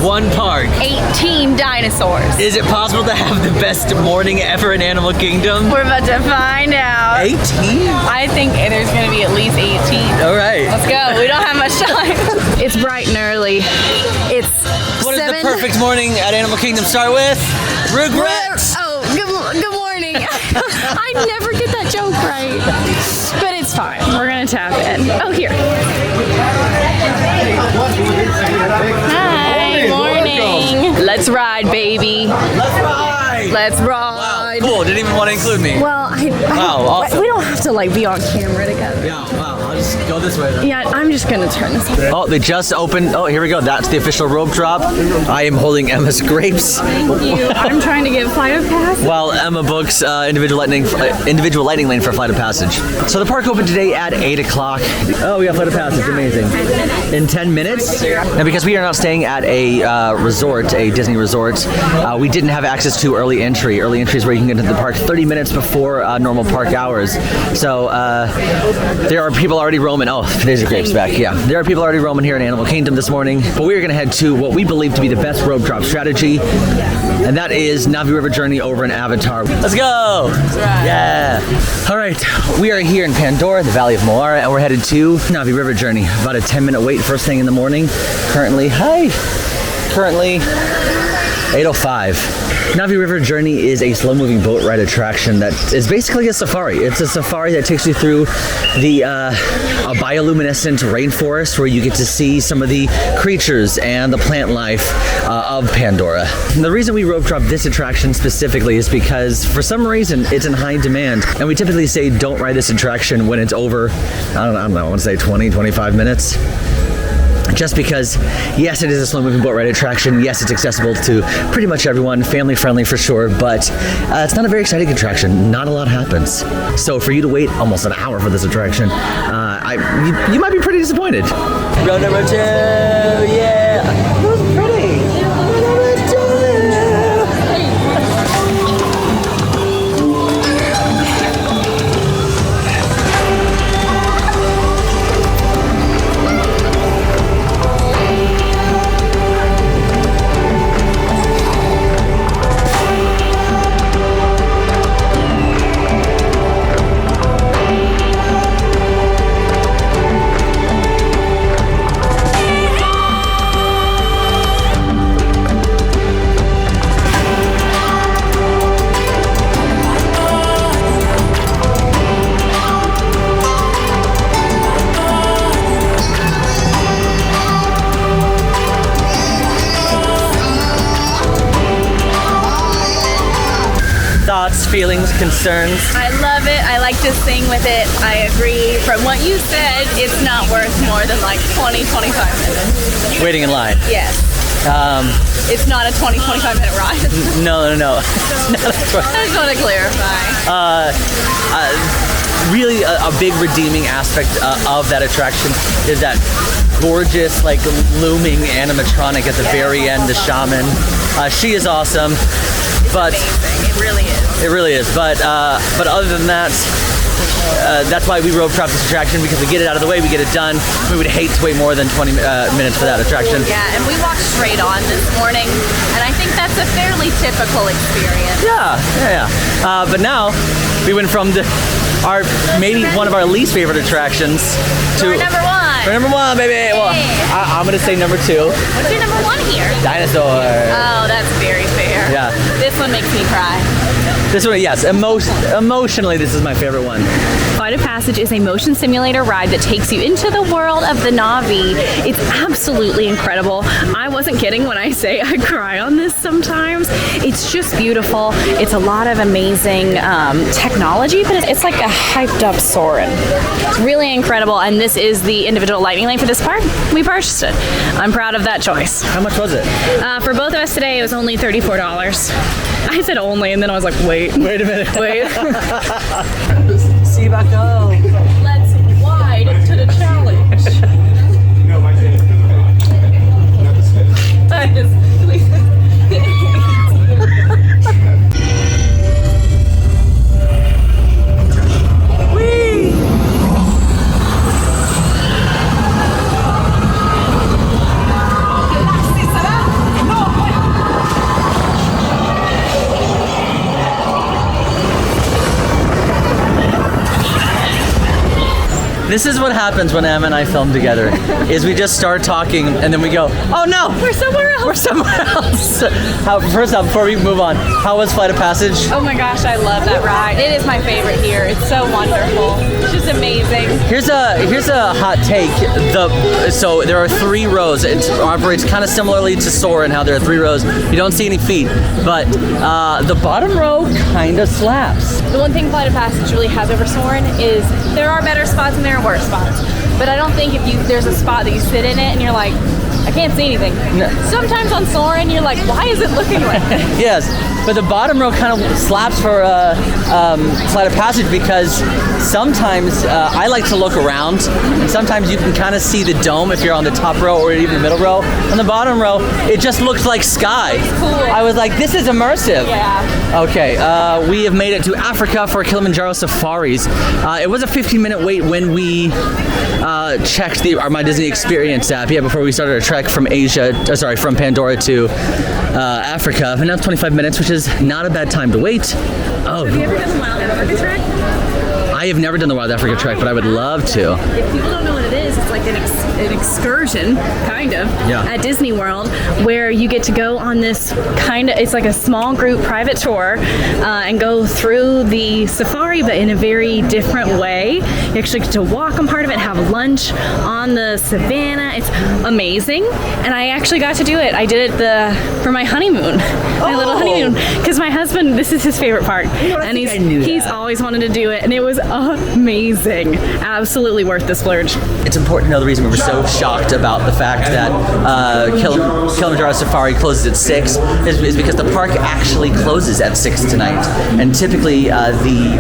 One park. 18 dinosaurs. Is it possible to have the best morning ever in Animal Kingdom? We're about to find out. 18? I think there's gonna be at least 18. All right. Let's go. We don't have much time. It's bright and early. It's What does 7. the perfect morning at Animal Kingdom start with? Regrets. Oh, good morning. I never get that joke right. But it's fine. We're gonna tap in. Oh, here. Hi, morning. Let's ride, baby. Let's ride. Let's ride. Wow, cool. Didn't even want to include me. Well, Wow, awesome. we don't have to like be on camera together. Yeah, wow. I'll just go this way then. Yeah, I'm just gonna turn this off. Oh, they just opened. Oh, here we go. That's the official rope drop. I am holding Emma's grapes. Thank you. I'm trying to get Flight of Passage. While Emma books individual lightning lane for Flight of Passage. So the park opened today at 8 o'clock. Oh, we got Flight of Passage. Amazing. In 10 minutes. Now, because we are not staying at a resort, a Disney resort, we didn't have access to early entry. Early entry is where you can get into the park 30 minutes before normal park hours. So there are people already roaming. Oh, there's your grapes back. Yeah, there are people already roaming here in Animal Kingdom this morning. But we are going to head to what we believe to be the best rope drop strategy, and that is NaVi River Journey over in Avatar. Let's go! That's right. Yeah. All right, we are here in Pandora, the Valley of Moara, and we're headed to NaVi River Journey. About a 10-minute wait first thing in the morning. Currently 8:05. NaVi River Journey is a slow-moving boat ride attraction that is basically a safari. It's a safari that takes you through the a bioluminescent rainforest where you get to see some of the creatures and the plant life of Pandora. And the reason we rope drop this attraction specifically is because for some reason it's in high demand, and we typically say don't ride this attraction when it's over, I don't know, I want to say 20, 25 minutes. Just because, yes, it is a slow-moving boat ride attraction. Yes, it's accessible to pretty much everyone, family-friendly for sure, but it's not a very exciting attraction. Not a lot happens. So for you to wait almost an hour for this attraction, you might be pretty disappointed. Row number 2, yeah. That was pretty. Thoughts, feelings, concerns? I love it. I like to sing with it. I agree. From what you said, it's not worth more than like 20, 25 minutes. Waiting in line. Yes. It's not a 20, 25 minute ride. No. It's not I just want to clarify. Really, a big redeeming aspect of that attraction is that gorgeous, like, looming animatronic at the very end, the shaman. She is awesome. But Amazing. It really is. it really is. But other than that, that's why we rope drop this attraction, because we get it out of the way, we get it done. We would hate to wait more than 20 minutes for that attraction. Yeah, and we walked straight on this morning, and I think that's a fairly typical experience. Yeah. But now we went from maybe one of our least favorite attractions to number 1. For number 1, baby. Well, I'm gonna say number 2. What's your number 1 here? Dinosaur. Oh, that's very fair. Yeah. This one makes me cry. This one, yes. Emotionally, this is my favorite one. Flight of Passage is a motion simulator ride that takes you into the world of the NaVi. It's absolutely incredible. I wasn't kidding when I say I cry on this sometimes. It's just beautiful. It's a lot of amazing technology, but it's like a hyped up Soarin'. It's really incredible, and this is the individual lightning lane for this park. We purchased it. I'm proud of that choice. How much was it? For both of us today, it was only $34. I said only, and then I was like, wait a minute. See you back home. Let's wide to the challenge. This is what happens when Emma and I film together, is we just start talking and then we go, oh no! We're somewhere else. We're somewhere else. First off, before we move on, how was Flight of Passage? Oh my gosh, I love that ride. It is my favorite here. It's so wonderful. It's just amazing. Here's a hot take. So there are 3 rows. It operates kind of similarly to Soarin', how there are 3 rows. You don't see any feet, but the bottom row kind of slaps. The one thing Flight of Passage really has over Soarin' is there are better spots and there are worse spots. But I don't think there's a spot that you sit in it and you're like, I can't see anything. No. Sometimes on Soarin', you're like, why is it looking like this? Yes, but the bottom row kind of slaps for Flight of Passage because sometimes I like to look around, and sometimes you can kind of see the dome if you're on the top row or even the middle row. On the bottom row, it just looks like sky. Cool. I was like, this is immersive. Yeah. Okay, we have made it to Africa for Kilimanjaro Safaris. It was a 15-minute wait when we checked our My Disney Experience app, before we started our trek from from Pandora to Africa. And now it's 25 minutes, which is not a bad time to wait. Oh. Have you ever done the Wild Africa trek? I have never done the Wild Africa trek, but I would love to. If people don't know what it is, it's like an excursion, kind of, at Disney World, where you get to go on this it's like a small group private tour and go through the safari, but in a very different way. You actually get to walk on part of it, have lunch on the savannah. It's amazing. And I actually got to do it. I did it for my honeymoon, my little honeymoon, because my husband, this is his favorite part. And he's always wanted to do it. And it was amazing. Absolutely worth the splurge. It's important to know the reason we were so shocked about the fact that Kilimanjaro Safari closes at 6 is because the park actually closes at 6 tonight. And typically the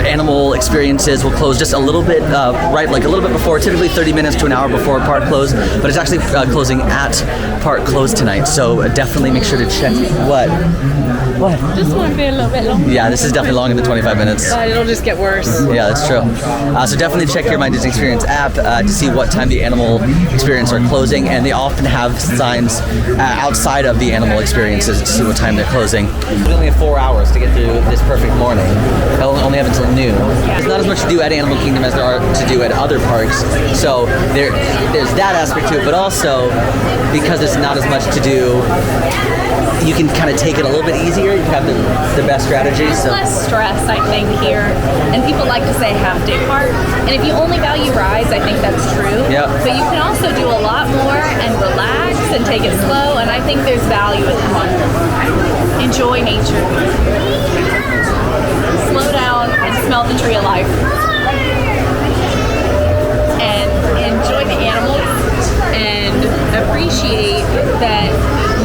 animal experiences will close just a little bit, a little bit before, typically 30 minutes to an hour before park close, but it's actually closing at park close tonight. So definitely make sure to check what? Just want to be a little bit longer. Yeah, this is definitely longer than 25 minutes. But it'll just get worse. Yeah, that's true. So definitely check your My Disney Experience app to see what time the animal experience are closing, and they often have signs outside of the animal experiences to see what time they're closing. We only have 4 hours to get through this perfect morning. They'll only have until noon. There's not as much to do at Animal Kingdom as there are to do at other parks, so there's that aspect to it, but also because there's not as much to do, you can kind of take it a little bit easier. You have the best strategy. So less stress, I think, here. And people like to say half day park. And if you only value rides, I think that's true. Yep. But you can also do a lot more and relax and take it slow. And I think there's value in one. Enjoy nature. Slow down and smell the tree of life. And enjoy the animals and appreciate that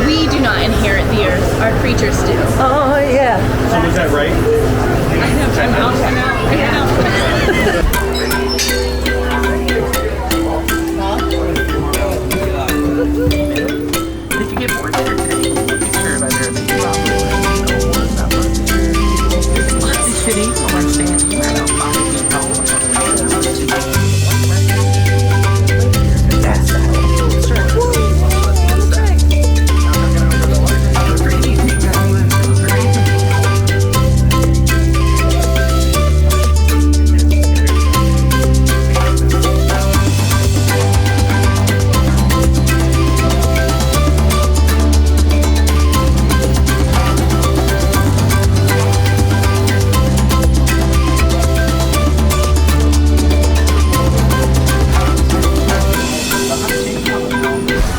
we do not inherit the earth, our creatures do. oh yeah. So is that right? I know, time out. Did you get bored there today? Make sure by there that you're city or standing right out 5 feet tall. That's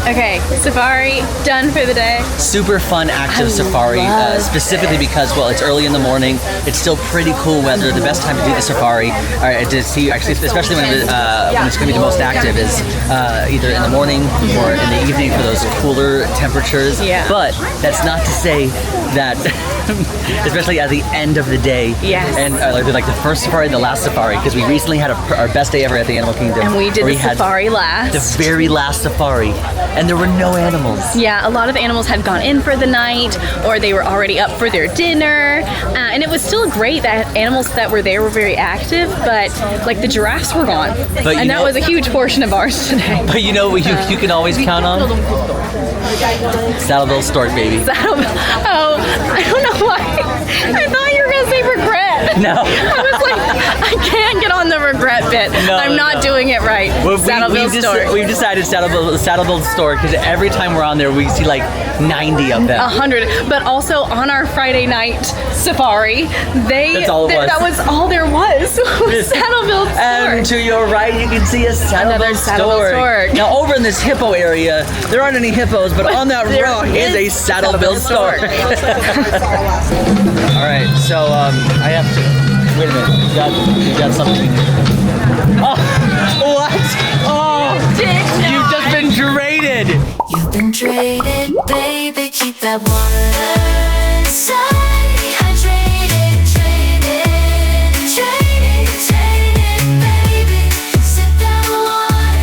Okay, safari done for the day. Super fun, active safari, specifically because, well, it's early in the morning. It's still pretty cool weather. The best time to do the safari, to see, actually, especially when it's going to be the most active, is either in the morning or in the evening for those cooler temperatures. Yeah. But that's not to say that, especially at the end of the day, Yes. and like the first safari and the last safari, because we recently had our best day ever at the Animal Kingdom. And we did where the had safari last. The very last safari, and there were no animals. Yeah, a lot of the animals had gone in for the night, or they were already up for their dinner, and it was still great that animals that were there were very active, but like the giraffes were gone, and that was a huge portion of ours today. But you know what you can always count on? Saddleville Stork, baby. Oh, I don't know why. I thought you were gonna say regret. No. I was like, I can't get on the regret bit. I'm not doing it right. Well, Saddleville store. We've decided Saddleville store because every time we're on there, we see like 90 of them. 100. But also on our Friday night safari, That's all it was. that was all there was Saddleville store. And to your right, you can see a Saddleville store. Now, over in this hippo area, there aren't any hippos, but on that rock is a Saddleville store. All right, so I have to. Wait a minute. You got something. Oh, what? Oh, you've just been traded. You've been traded, baby. Keep that water inside. Hydrated, traded, baby. Sip that water.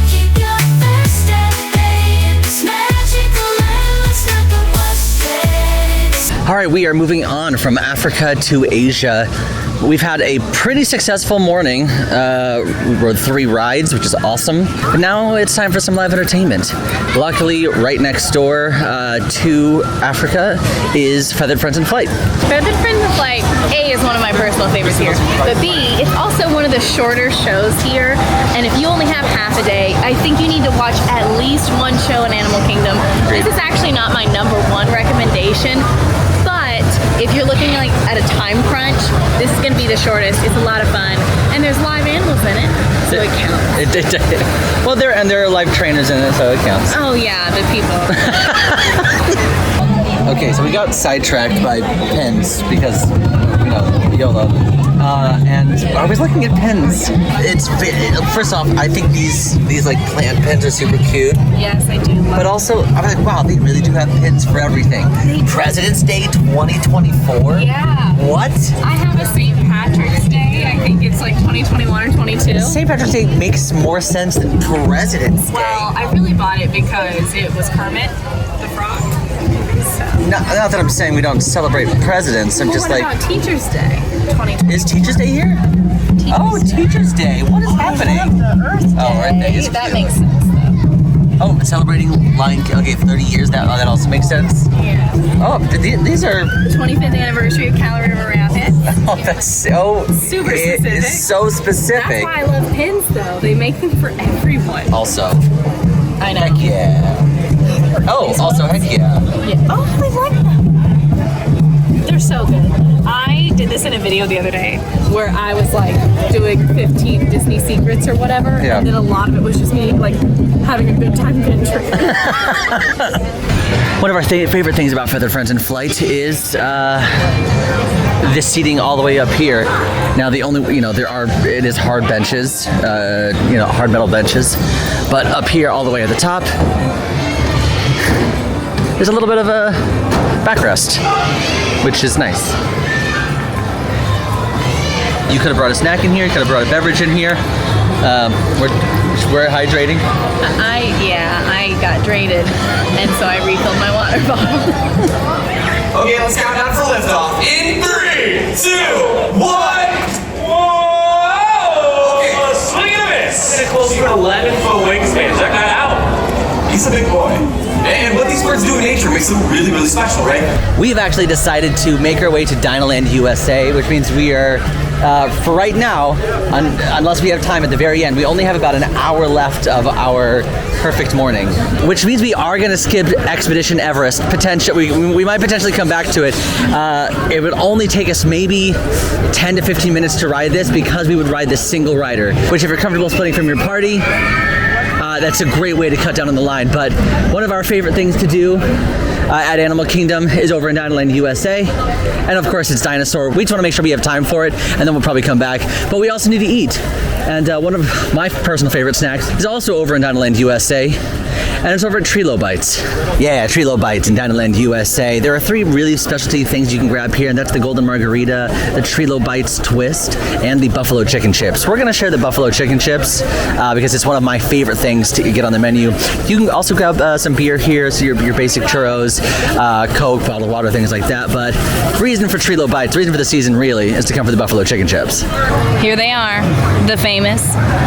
Keep your thirst at bay. In this magical land, let's look at what's there. All right, we are moving on from Africa to Asia. We've had a pretty successful morning. We rode 3 rides, which is awesome. But now it's time for some live entertainment. Luckily, right next door to Africa is Feathered Friends in Flight. Feathered Friends in Flight, A, is one of my personal favorites here. But B, it's also one of the shorter shows here. And if you only have half a day, I think you need to watch at least one show in Animal Kingdom. This is actually not my #1 recommendation. But if you're looking like at a time crunch, this is going to be the shortest. It's a lot of fun, and there's live animals in it, so it counts. Well, there are live trainers in it, so it counts. Oh yeah, the people. Okay, so we got sidetracked by pens because, YOLO. And I was looking at pens. First off, I think these like plant pens are super cute. Yes, I do. But also, I'm like, wow, they really do have pins for everything. President's Day 2024? Yeah. What? I have a St. Patrick's Day. I think it's like 2021 or 22. St. Patrick's Day makes more sense than President's Day. Well, I really bought it because it was Kermit the Frog. Not that I'm saying we don't celebrate presidents. I'm just What like, about Teacher's Day? 2020. is Teacher's Day here? Teacher's Day. What is happening? Oh, right there. That makes sense, though. Oh, celebrating Lion King. Okay, 30 years. That also makes sense. Yeah. Oh, these are. 25th anniversary of Cali River Rapids. Oh, that's so. Super It specific. is so specific. That's why I love pins, though. They make them for everyone. Also, I know. heck yeah. Oh, also heck yeah. Yeah. Oh, I like them. They're so good. I did this in a video the other day where I was like doing 15 Disney secrets or whatever, Yeah. and then a lot of it was just me like having a good time getting triggered. One of our favorite things about Feathered Friends in Flight is this seating all the way up here. Now the only, it is hard benches, hard metal benches, but up here all the way at the top, there's a little bit of a backrest, which is nice. You could have brought a snack in here, you could have brought a beverage in here. We're hydrating. I got drained, and so I refilled my water bottle. Okay, let's count down for liftoff. In 3, 2, 1. Whoa! Okay, swing and a miss. And close to an 11-foot wingspan. Check that out. He's a big boy. And what these birds do in nature makes them really, really special, right? We've actually decided to make our way to Dinoland USA, which means we are, for right now, unless we have time at the very end, we only have about an hour left of our perfect morning, which means we are going to skip Expedition Everest. We might potentially come back to it. It would only take us maybe 10 to 15 minutes to ride this because we would ride this single rider, which if you're comfortable splitting from your party, that's a great way to cut down on the line. But one of our favorite things to do at Animal Kingdom is over in Dinoland USA. And of course it's Dinosaur. We just want to make sure we have time for it, and then we'll probably come back. But we also need to eat. And one of my personal favorite snacks is also over in Dinoland USA. And it's over at Trilo Bites. Yeah, Trilo Bites in Dinoland USA. There are 3 really specialty things you can grab here, and that's the Golden Margarita, the Trilo Bites Twist, and the Buffalo Chicken Chips. We're gonna share the Buffalo Chicken Chips because it's one of my favorite things to get on the menu. You can also grab some beer here, so your basic churros, Coke, bottled water, things like that. But the reason for Trilo Bites, the reason for the season really, is to come for the Buffalo Chicken Chips. Here they are, the famous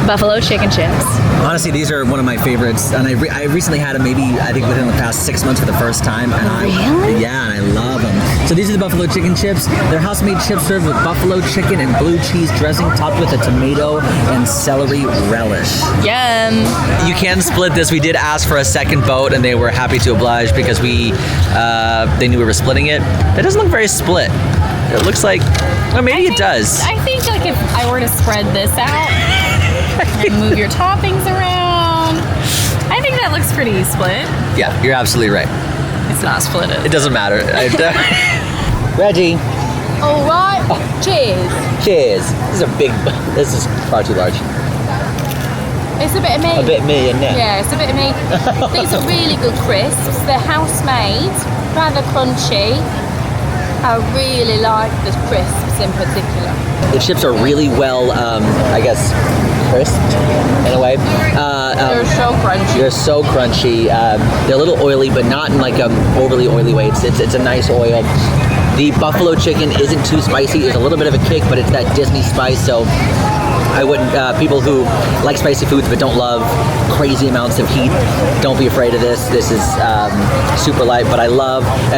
Buffalo Chicken Chips. Honestly, these are one of my favorites, and I recently had them maybe, I think, within the past 6 months for the first time. And Really? Yeah, and I love them. So these are the buffalo chicken chips. They're house-made chips served with buffalo chicken and blue cheese dressing topped with a tomato and celery relish. Yum. You can split this. We did ask for a second boat, and they were happy to oblige because they knew we were splitting it. That doesn't look very split. It looks like, well, maybe it does. I think like if I were to spread this out and move your toppings around, I think that looks pretty split. Yeah, you're absolutely right. It's not split. It doesn't matter. Reggie, All right. Cheers. cheers. This is far too large. It's a bit of me. A bit me, isn't it? Yeah, it's a bit of me. These are really good crisps. They're house-made, rather crunchy. I really like the crisps in particular. The chips are really well, I guess, crisped in a way. They're so crunchy. They're so crunchy. They're a little oily, but not in like an overly oily way. It's a nice oil. The buffalo chicken isn't too spicy. There's a little bit of a kick, but it's that Disney spice. So I wouldn't. People who like spicy foods but don't love crazy amounts of heat, don't be afraid of this. This is super light, but I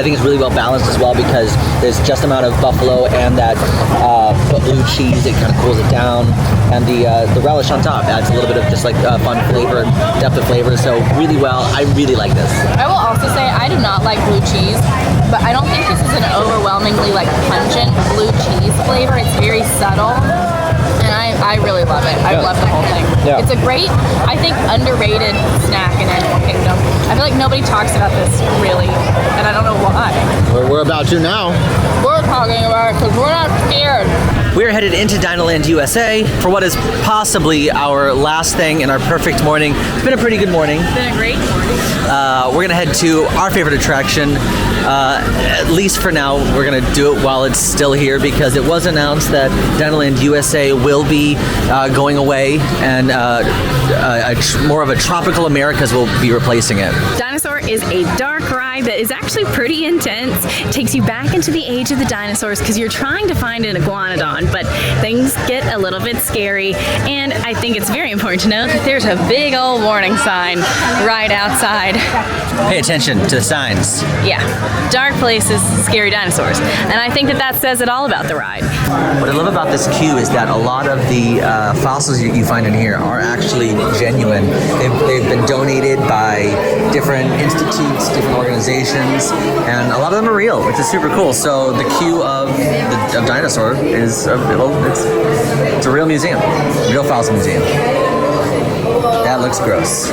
think it's really well balanced as well because there's just amount of buffalo and that blue cheese. It kind of cools it down, and the relish on top adds a little bit of just like fun flavor, depth of flavor. So really well. I really like this. I will also say I do not like blue cheese, but I don't think this is an overwhelmingly like pungent blue cheese flavor. It's very subtle. And I really love it. I love the whole thing. Yeah. It's a great, I think, underrated snack in Animal Kingdom. I feel like nobody talks about this really, and I don't know why. We're about to now. We're talking about it because we're not scared. We are headed into Dinoland USA for what is possibly our last thing in our perfect morning. It's been a pretty good morning. It's been a great morning. We're gonna head to our favorite attraction. At least for now, we're gonna do it while it's still here because it was announced that Dinoland USA will be going away, and more of a Tropical Americas will be replacing it. Dinosaur is a dark ride that is actually pretty intense. It takes you back into the age of the dinosaurs because you're trying to find an iguanodon, but things get a little bit scary. And I think it's very important to note that there's a big old warning sign right outside. Pay attention to the signs. Yeah, dark places, scary dinosaurs. And I think that says it all about the ride. What I love about this queue is that a lot of the fossils you find in here are actually genuine. They've been donated by different institutes, different organizations, and a lot of them are real, which is super cool. So the queue of dinosaur is it's a real museum, real fossil museum. That looks gross.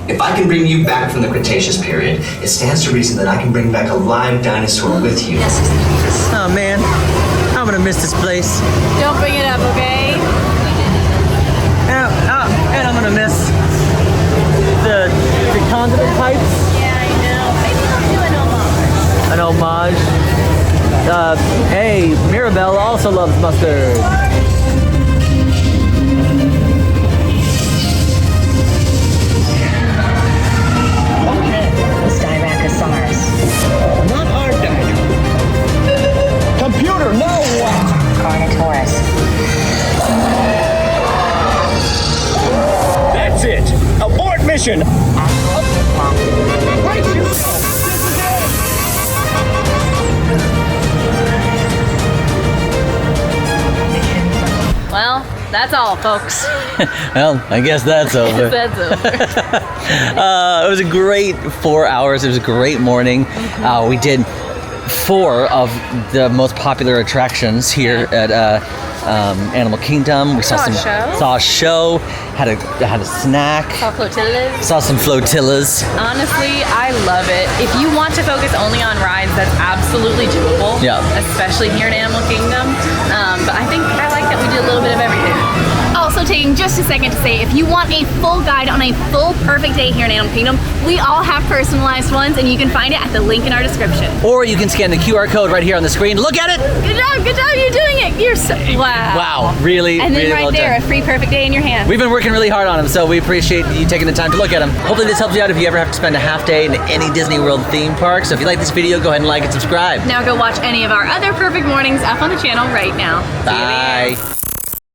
If I can bring you back from the Cretaceous period, it stands to reason that I can bring back a live dinosaur with you. Oh man, I'm gonna miss this place. Don't bring it up, okay? And I'm gonna miss the condiment pipes. Yeah, I know. Maybe I'll do an homage. An homage. Hey, Mirabelle also loves mustard. Styracosaurus. Not our dino. Computer, no! Carnotaurus. That's it! Abort mission! Right, you go! This is it! Well, that's all, folks. Well, I guess that's over. That's over. It was a great 4 hours. It was a great morning. We did 4 of the most popular attractions here at Animal Kingdom. We saw a show, had a snack, saw some flotillas. Honestly, I love it. If you want to focus only on rides, that's absolutely doable. Yeah. Especially here in Animal Kingdom. But I think I like that we did a little bit of everything. Also taking just a second to say, if you want a full guide on a full perfect day here in Animal Kingdom, we all have personalized ones, and you can find it at the link in our description. Or you can scan the QR code right here on the screen. Look at it! Good job, you're doing it. You're so, wow. Wow, really, And then really right well there, done. a free perfect day in your hand. We've been working really hard on them, so we appreciate you taking the time to look at them. Hopefully this helps you out if you ever have to spend a half day in any Disney World theme park. So if you like this video, go ahead and like and subscribe. Now go watch any of our other perfect mornings up on the channel right now. See you later. Bye.